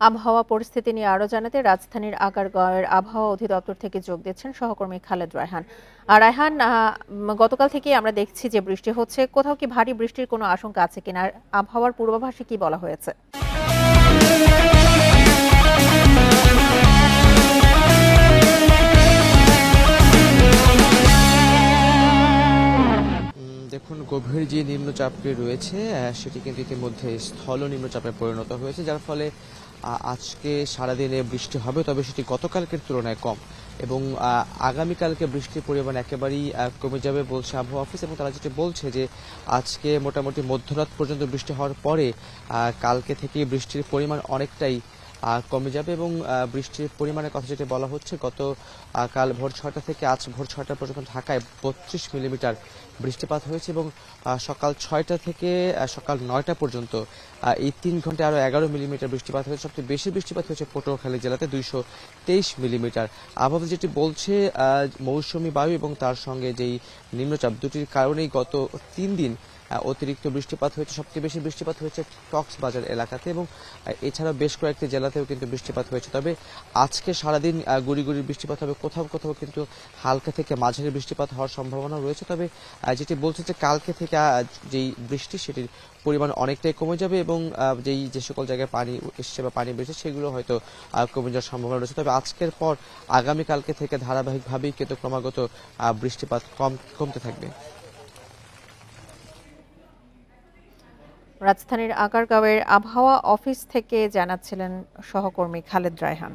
আবহাওয়া পরিস্থিতি নিয়ে আরো জানাতে রাজধানীর আগারগাঁওয়ের আবহাওয়া অধিদপ্তর থেকে যোগ দিচ্ছেন সহকর্মী খালেদ রায়হান। রায়হান, গতকাল থেকে আমরা দেখছি যে বৃষ্টি হচ্ছে, কোথাও কি ভারী বৃষ্টির কোনো আশঙ্কা আছে কিনা? আর আবহাওয়ার পূর্বাভাসে কি বলা হয়েছে? দেখুন, গভীর যে নিম্নচাপটি রয়েছে সেটি কিন্তু ইতিমধ্যে স্থল নিম্নচাপে পরিণত হয়েছে, যার ফলে আজকে সারাদিনে বৃষ্টি হবে, তবে সেটি গতকালকের তুলনায় কম এবং আগামীকালকে বৃষ্টির পরিমাণ একেবারেই কমে যাবে বলছে আবহাওয়া অফিস। এবং তারা যেটি বলছে যে আজকে মোটামুটি মধ্যরাত পর্যন্ত বৃষ্টি হওয়ার পরে কালকে থেকে বৃষ্টির পরিমাণ অনেকটাই কমে যাবে এবং বৃষ্টির পরিমাণের কথা যেটি বলা হচ্ছে, কাল ভোর 6টা থেকে আজ ভোর 6টা পর্যন্ত ঢাকায় 32 মিলিমিটার বৃষ্টিপাত হয়েছে এবং সকাল 6টা থেকে সকাল 9টা পর্যন্ত এই 3 ঘন্টায় আরও 11 মিলিমিটার বৃষ্টিপাত হয়েছে। সবচেয়ে বেশি বৃষ্টিপাত হয়েছে পটুয়াখালী জেলাতে 223 মিলিমিটার। আবহাওয়া যেটি বলছে, মৌসুমি বায়ু এবং তার সঙ্গে যেই নিম্নচাপ দুটির কারণেই গত 3 দিন অতিরিক্ত বৃষ্টিপাত হয়েছে। সবচেয়ে বেশি বৃষ্টিপাত হয়েছে কক্সবাজার এলাকাতে এবং এছাড়া বেশ কয়েকটি জেলাতেও কিন্তু বৃষ্টিপাত হয়েছে। তবে আজকে সারাদিন গুড়ি গুড়ি বৃষ্টিপাত হবে, কোথাও কোথাও কিন্তু হালকা থেকে মাঝারি বৃষ্টিপাত হওয়ার সম্ভাবনা রয়েছে। তবে যেটি বলছে যে কালকে থেকে যেই বৃষ্টি সেটির পরিমাণ অনেকটাই কমে যাবে এবং যে সকল জায়গায় পানি এসছে বা পানি বেড়েছে সেগুলো হয়তো কমে যাওয়ার সম্ভাবনা রয়েছে। তবে আজকের পর আগামীকালকে থেকে ধারাবাহিকভাবেই কিন্তু ক্রমাগত বৃষ্টিপাত কমতে থাকবে। রাজধানীর আগারগাঁওয়ের আবহাওয়া অফিস থেকে জানাচ্ছিলেন সহকর্মী খালেদ রায়হান।